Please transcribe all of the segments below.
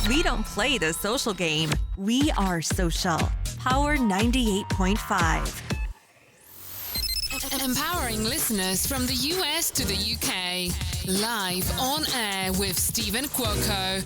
We don't play the social game. We are social. Power 98.5. Empowering listeners from the US to the UK. Live on air with Stephen Cuoco.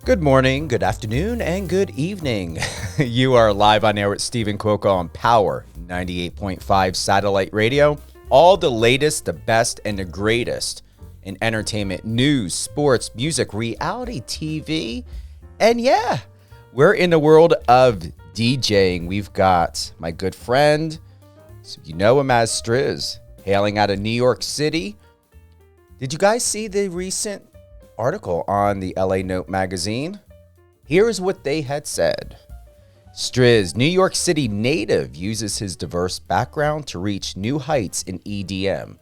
Good morning, good afternoon, and good evening. You are live on air with Stephen Cuoco on Power 98.5 satellite radio. All the latest, the best, and the greatest in entertainment, news, sports, music, reality TV. And yeah, we're in the world of DJing. We've got my good friend, so you know him as Striz, hailing out of New York City. Did you guys see the recent article on the LA Note magazine? Here's what they had said. Striz, New York City native, uses his diverse background to reach new heights in EDM.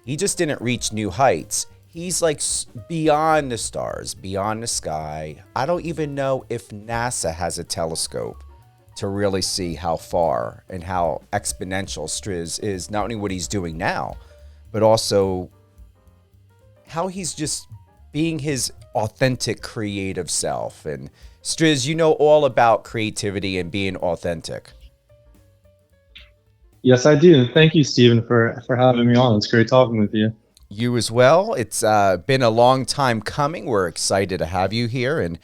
He just didn't reach new heights. He's like beyond the stars, beyond the sky. I don't even know if NASA has a telescope to really see how far and how exponential Striz is, not only what he's doing now, but also how he's just being his authentic creative self. And Striz, you know all about creativity and being authentic. Yes, I do. Thank you, Stephen, for having me on. It's great talking with you. You as well. It's been a long time coming. We're excited to have you here and,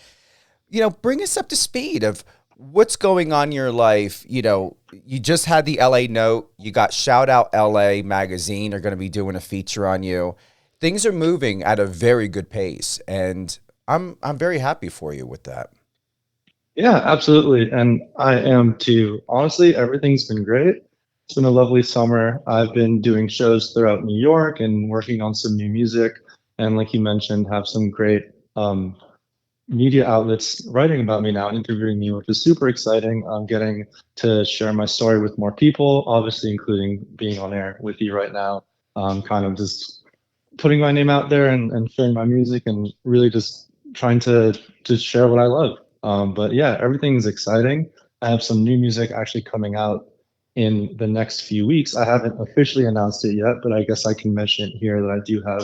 bring us up to speed of what's going on in your life. You just had the LA Note. You got Shout Out LA magazine. They're going to be doing a feature on you. Things are moving at a very good pace, and I'm very happy for you with that. Yeah, absolutely. And I am too. Honestly, everything's been great. It's been a lovely summer. I've been doing shows throughout New York and working on some new music. And like you mentioned, have some great media outlets writing about me now, interviewing me, which is super exciting. I'm getting to share my story with more people, obviously, including being on air with you right now. Kind of just putting my name out there and sharing my music and really just trying to just share what I love. But yeah, everything's exciting. I have some new music actually coming out in the next few weeks. I haven't officially announced it yet, but I guess I can mention it here that I do have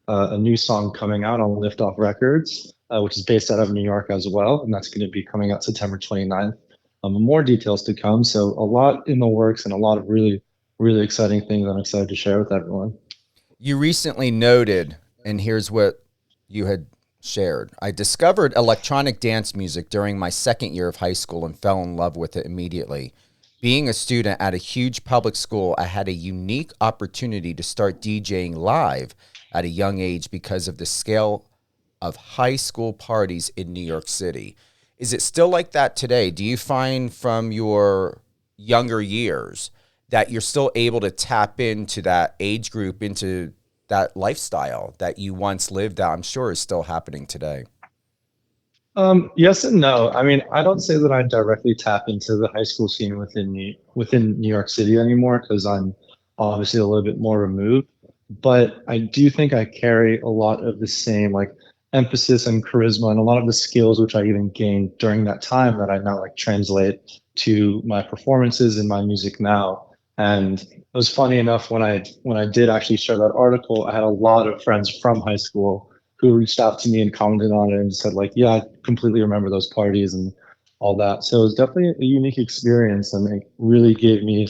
a new song coming out on Liftoff Records, which is based out of New York as well. And that's going to be coming out September 29th. More details to come. So a lot in the works and a lot of really, really exciting things I'm excited to share with everyone. You recently noted, and here's what you had shared. I discovered electronic dance music during my second year of high school and fell in love with it immediately. Being a student at a huge public school, I had a unique opportunity to start DJing live at a young age because of the scale of high school parties in New York City. Is it still like that today? Do you find from your younger years that you're still able to tap into that age group, into that lifestyle that you once lived out? I'm sure is still happening today. Yes and no. I mean, I don't say that I directly tap into the high school scene within New York City anymore because I'm obviously a little bit more removed. But I do think I carry a lot of the same like emphasis and charisma and a lot of the skills which I even gained during that time that I now like translate to my performances and my music now. And it was funny enough when I did actually share that article, I had a lot of friends from high school who reached out to me and commented on it and said like, yeah, I completely remember those parties and all that. So it was definitely a unique experience, and it really gave me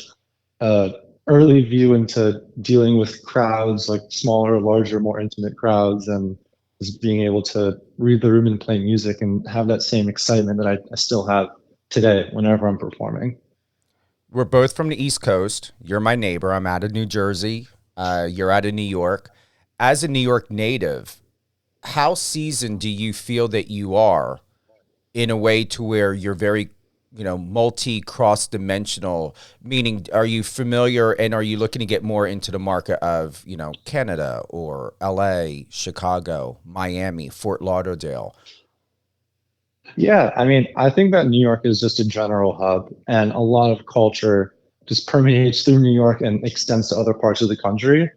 early view into dealing with crowds, like smaller, larger, more intimate crowds, and just being able to read the room and play music and have that same excitement that I still have today whenever I'm performing. We're both from the East Coast. You're my neighbor. I'm out of New Jersey. You're out of New York. As a New York native, how seasoned do you feel that you are in a way to where you're very, cross-dimensional? Meaning, are you familiar and are you looking to get more into the market of, Canada or LA, Chicago, Miami, Fort Lauderdale? Yeah, I mean, I think that New York is just a general hub, and a lot of culture just permeates through New York and extends to other parts of the country.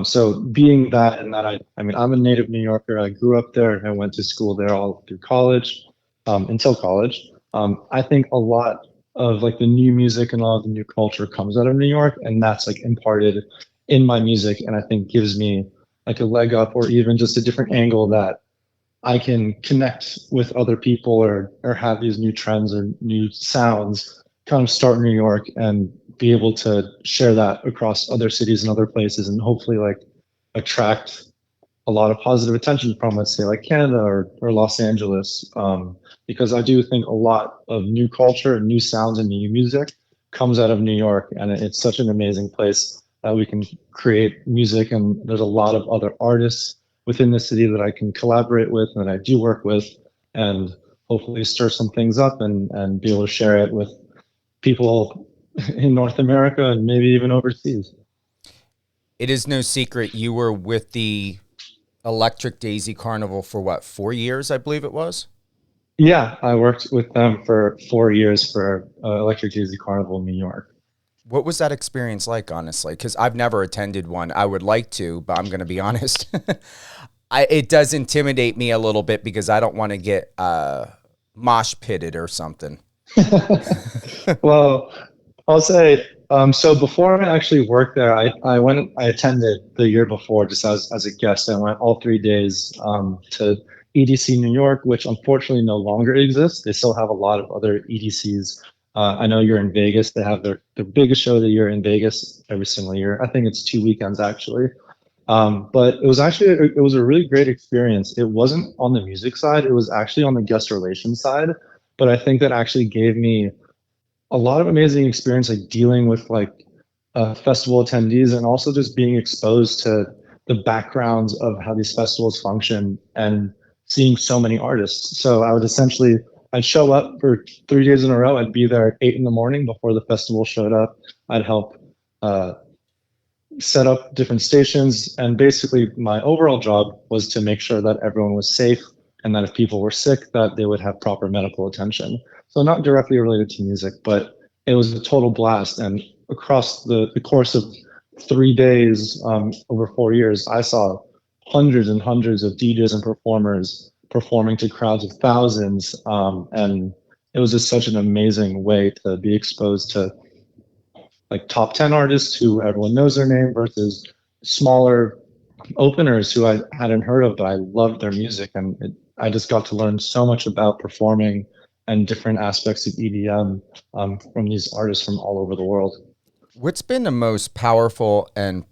So being that, and that I mean, I'm a native New Yorker. I grew up there and I went to school there all through college, until college. I think a lot of like the new music and all of the new culture comes out of New York, and that's like imparted in my music, and I think gives me like a leg up or even just a different angle that I can connect with other people or have these new trends or new sounds kind of start in New York and be able to share that across other cities and other places and hopefully like attract a lot of positive attention from, let's say, like Canada or Los Angeles, because I do think a lot of new culture and new sounds and new music comes out of New York, and it's such an amazing place that we can create music. And there's a lot of other artists within the city that I can collaborate with and that I do work with, and hopefully stir some things up and be able to share it with people in North America and maybe even overseas. It is no secret you were with the Electric Daisy Carnival for what, 4 years, I believe it was? Yeah, I worked with them for 4 years for Electric Daisy Carnival in New York. What was that experience like, honestly? Because I've never attended one. I would like to, but I'm going to be honest. It does intimidate me a little bit because I don't want to get mosh pitted or something. Well, I'll say, so before I actually worked there, I attended the year before just as a guest. I went all 3 days to EDC New York, which unfortunately no longer exists. They still have a lot of other EDCs. I know you're in Vegas. They have their biggest show of the year in Vegas every single year. I think it's 2 weekends actually. But it was a really great experience. It wasn't on the music side. It was actually on the guest relations side. But I think that actually gave me a lot of amazing experience, like dealing with like festival attendees and also just being exposed to the backgrounds of how these festivals function and seeing so many artists. So I'd show up for 3 days in a row. I'd be there at 8 a.m. before the festival showed up. I'd help set up different stations. And basically my overall job was to make sure that everyone was safe and that if people were sick, that they would have proper medical attention. So not directly related to music, but it was a total blast. And across the course of 3 days, over 4 years, I saw hundreds and hundreds of DJs and performers performing to crowds of thousands. And it was just such an amazing way to be exposed to like top 10 artists who everyone knows their name versus smaller openers who I hadn't heard of, but I loved their music. And I just got to learn so much about performing and different aspects of EDM from these artists from all over the world. What's been the most powerful and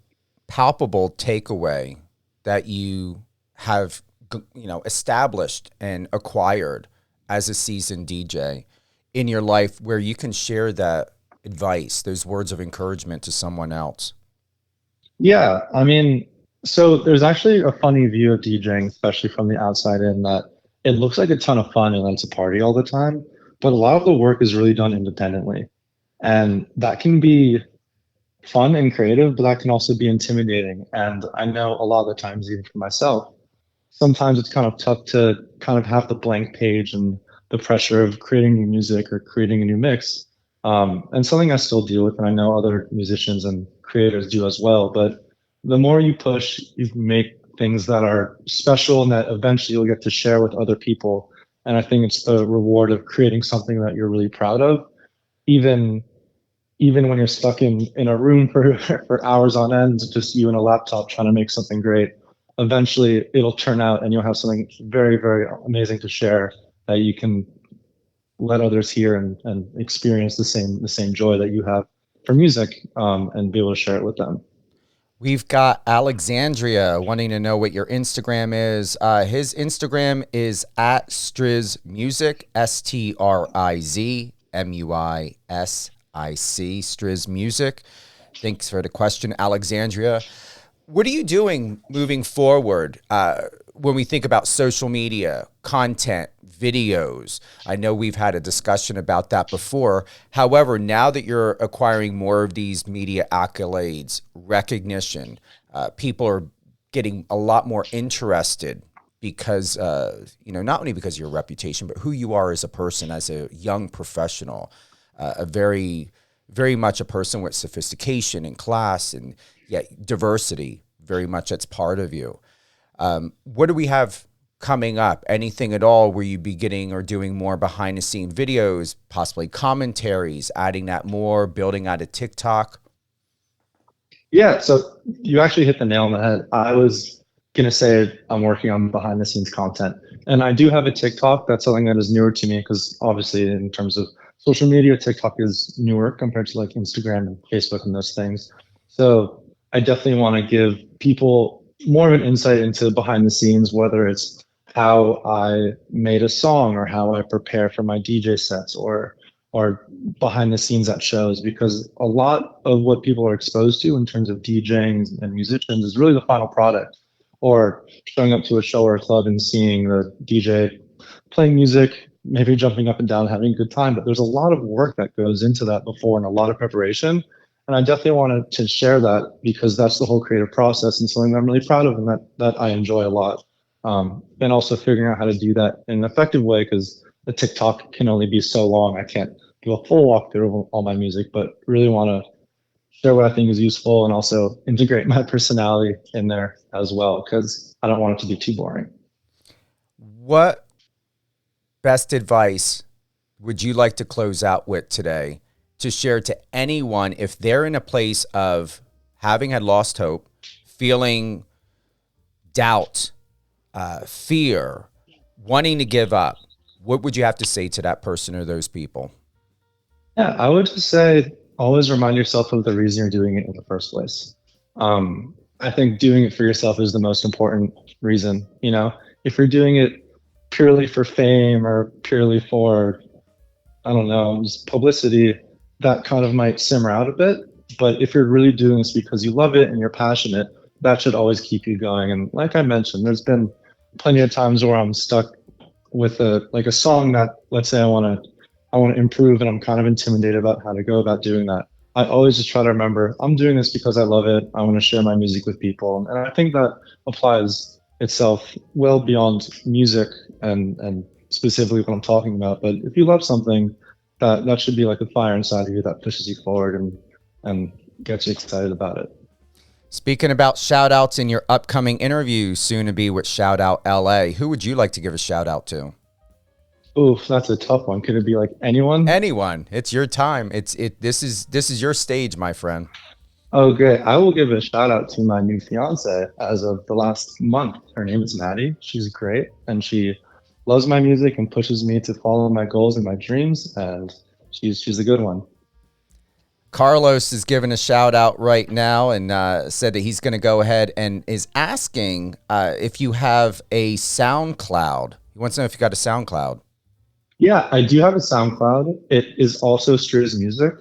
palpable takeaway that you have, established and acquired as a seasoned DJ in your life where you can share that advice, those words of encouragement to someone else? Yeah, I mean, so there's actually a funny view of DJing, especially from the outside in, that it looks like a ton of fun and it's a party all the time, but a lot of the work is really done independently. And that can be fun and creative, but that can also be intimidating. And I know a lot of the times, even for myself, sometimes it's kind of tough to kind of have the blank page and the pressure of creating new music or creating a new mix. And something I still deal with, and I know other musicians and creators do as well. But the more you push, you make things that are special and that eventually you'll get to share with other people. And I think it's the reward of creating something that you're really proud of, even when you're stuck in a room for hours on end, just you and a laptop trying to make something great. Eventually it'll turn out and you'll have something very, very amazing to share that you can let others hear and experience the same joy that you have for music, and be able to share it with them. We've got Alexandria wanting to know what your Instagram is. His Instagram is at Striz Music, STRIZ MUISIC, Striz Music. Thanks for the question, Alexandria. What are you doing moving forward when we think about social media, content, videos? I know we've had a discussion about that before. However, now that you're acquiring more of these media accolades, recognition, people are getting a lot more interested because, not only because of your reputation, but who you are as a person, as a young professional, a very, very much a person with sophistication and class and yet diversity, very much that's part of you. What do we have coming up? Anything at all where you be getting or doing more behind the scene videos, possibly commentaries, adding that more, building out a TikTok? Yeah, so you actually hit the nail on the head. I was gonna say I'm working on behind the scenes content. And I do have a TikTok. That's something that is newer to me because obviously in terms of social media, TikTok is newer compared to like Instagram and Facebook and those things. So I definitely want to give people more of an insight into behind the scenes, whether it's how I made a song or how I prepare for my DJ sets or behind the scenes at shows, because a lot of what people are exposed to in terms of DJing and musicians is really the final product, or showing up to a show or a club and seeing the DJ playing music, maybe jumping up and down, having a good time. But there's a lot of work that goes into that before and a lot of preparation. And I definitely wanted to share that because that's the whole creative process and something that I'm really proud of and that I enjoy a lot. And also figuring out how to do that in an effective way, because the TikTok can only be so long. I can't do a full walkthrough of all my music, but really want to share what I think is useful and also integrate my personality in there as well, because I don't want it to be too boring. What best advice would you like to close out with today to share to anyone if they're in a place of having had lost hope, feeling doubt, fear, wanting to give up? What would you have to say to that person or those people? Yeah, I would just say always remind yourself of the reason you're doing it in the first place. I think doing it for yourself is the most important reason. You know, if you're doing it purely for fame or purely for, I don't know, just publicity, that kind of might simmer out a bit. But if you're really doing this because you love it and you're passionate, that should always keep you going. And like I mentioned, there's been plenty of times where I'm stuck with a song that, let's say I want to improve and I'm kind of intimidated about how to go about doing that. I always just try to remember I'm doing this because I love it. I want to share my music with people. And I think that applies itself well beyond music and specifically what I'm talking about. But if you love something, that should be like a fire inside of you that pushes you forward and gets you excited about it. Speaking about shout outs in your upcoming interview, soon to be with Shout Out LA, who would you like to give a shout out to? Oof, that's a tough one. Could it be like anyone? Anyone. It's your time. This is your stage, my friend. Oh, great. I will give a shout out to my new fiance as of the last month. Her name is Maddie. She's great and she loves my music and pushes me to follow my goals and my dreams, and she's a good one. Carlos is giving a shout out right now and said that he's going to go ahead and is asking if you have a SoundCloud. He wants to know if you got a SoundCloud. Yeah, I do have a SoundCloud. It is also Striz Music.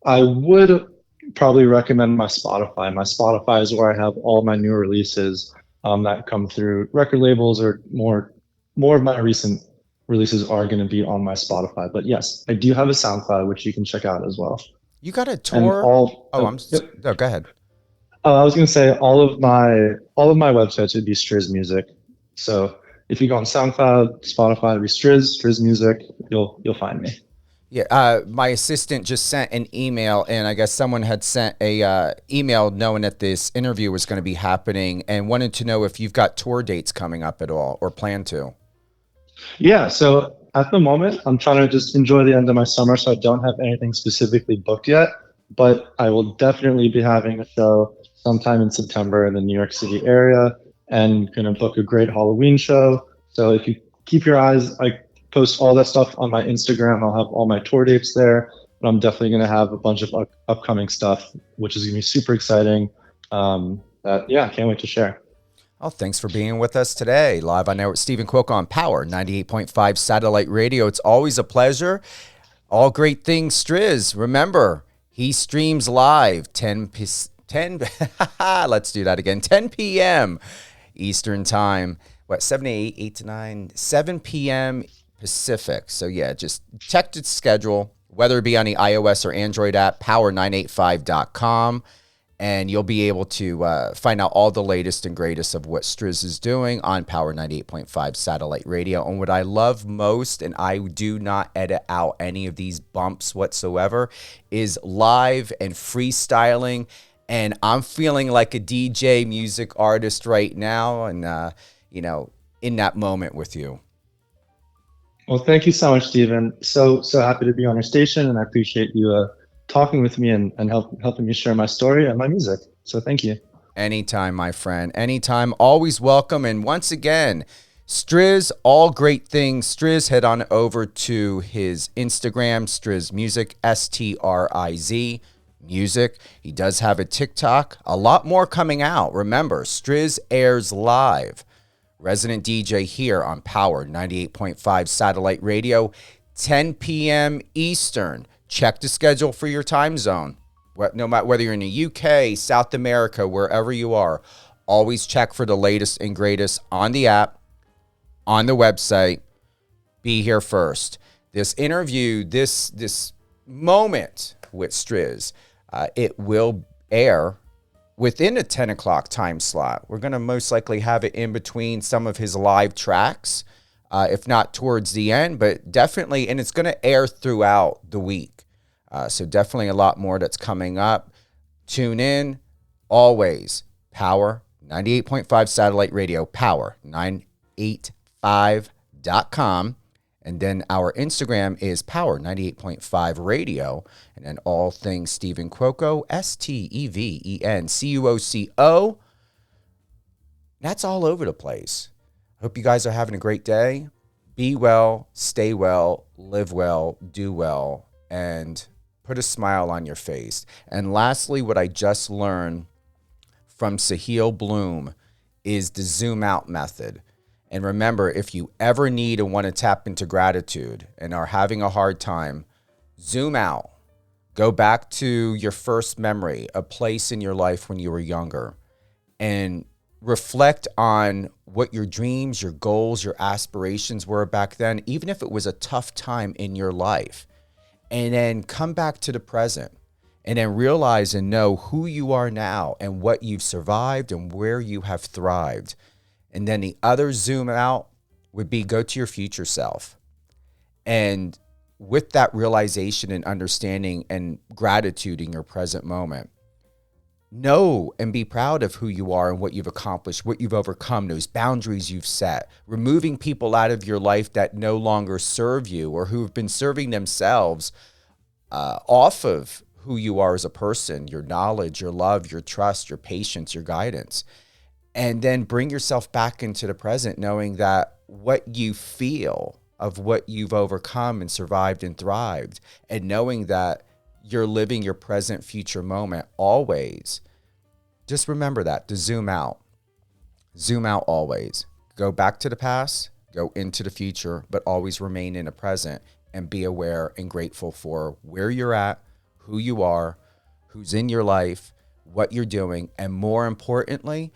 I would probably recommend my Spotify. My Spotify is where I have all my new releases that come through record labels, or more of my recent releases are going to be on my Spotify. But yes, I do have a SoundCloud, which you can check out as well. You got a tour? Go ahead. I was going to say all of my websites would be Striz Music. So if you go on SoundCloud, Spotify, it'd be Striz Music. You'll find me. Yeah, my assistant just sent an email, and I guess someone had sent a email knowing that this interview was going to be happening and wanted to know if you've got tour dates coming up at all or plan to. Yeah, so at the moment, I'm trying to just enjoy the end of my summer, so I don't have anything specifically booked yet, but I will definitely be having a show sometime in September in the New York City area and going to book a great Halloween show. So if you keep your eyes, I post all that stuff on my Instagram. I'll have all my tour dates there, but I'm definitely going to have a bunch of upcoming stuff, which is going to be super exciting. I can't wait to share. Oh, thanks for being with us today. Live on air with Stephen Quok on Power 98.5 Satellite Radio. It's always a pleasure. All great things Striz. Remember, he streams live 10 let's do that again. 10 p.m. Eastern time. 7 to 8, 8 to 9, 7 p.m. Pacific. So yeah, just check the schedule, whether it be on the iOS or Android app, power985.com. And you'll be able to find out all the latest and greatest of what Striz is doing on Power 98.5 Satellite Radio. And what I love most, and I do not edit out any of these bumps whatsoever, is live and freestyling. And I'm feeling like a DJ music artist right now and, in that moment with you. Well, thank you so much, Stephen. So happy to be on your station, and I appreciate you talking with me and helping me share my story and my music. So thank you. Anytime, my friend. Anytime. Always welcome. And once again, Striz, all great things. Striz, head on over to his Instagram, Striz Music, Striz Music. He does have a TikTok. A lot more coming out. Remember, Striz airs live. Resident DJ here on Power 98.5 Satellite Radio, 10 p.m. Eastern. Check the schedule for your time zone. No matter whether you're in the UK, South America, wherever you are, always check for the latest and greatest on the app, on the website. Be here first. This interview, this moment with Striz, it will air within a 10 o'clock time slot. We're going to most likely have it in between some of his live tracks, if not towards the end, but definitely, and it's going to air throughout the week. So definitely a lot more that's coming up. Tune in. Always. Power 98.5 Satellite Radio. Power985.com. And then our Instagram is Power 98.5 Radio. And then all things Stephen Cuoco. STEVEN That's all over the place. Hope you guys are having a great day. Be well, stay well, live well, do well, and put a smile on your face. And lastly, what I just learned from Sahil Bloom is the zoom out method. And remember, if you ever need and want to tap into gratitude and are having a hard time, zoom out. Go back to your first memory, a place in your life when you were younger, and reflect on what your dreams, your goals, your aspirations were back then, even if it was a tough time in your life. And then come back to the present and then realize and know who you are now and what you've survived and where you have thrived. And then the other zoom out would be go to your future self. And with that realization and understanding and gratitude in your present moment, know and be proud of who you are and what you've accomplished, what you've overcome, those boundaries you've set, removing people out of your life that no longer serve you or who have been serving themselves off of who you are as a person, your knowledge, your love, your trust, your patience, your guidance. And then bring yourself back into the present, knowing that what you feel of what you've overcome and survived and thrived, and knowing that you're living your present future moment always. Just remember that, to zoom out. Zoom out always. Go back to the past, go into the future, but always remain in the present and be aware and grateful for where you're at, who you are, who's in your life, what you're doing, and more importantly,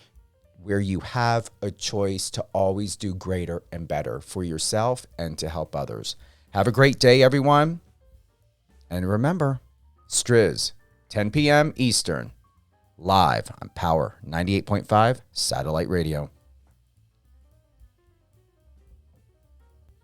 where you have a choice to always do greater and better for yourself and to help others. Have a great day, everyone. And remember, Striz, 10 p.m. Eastern, live on Power 98.5 Satellite Radio.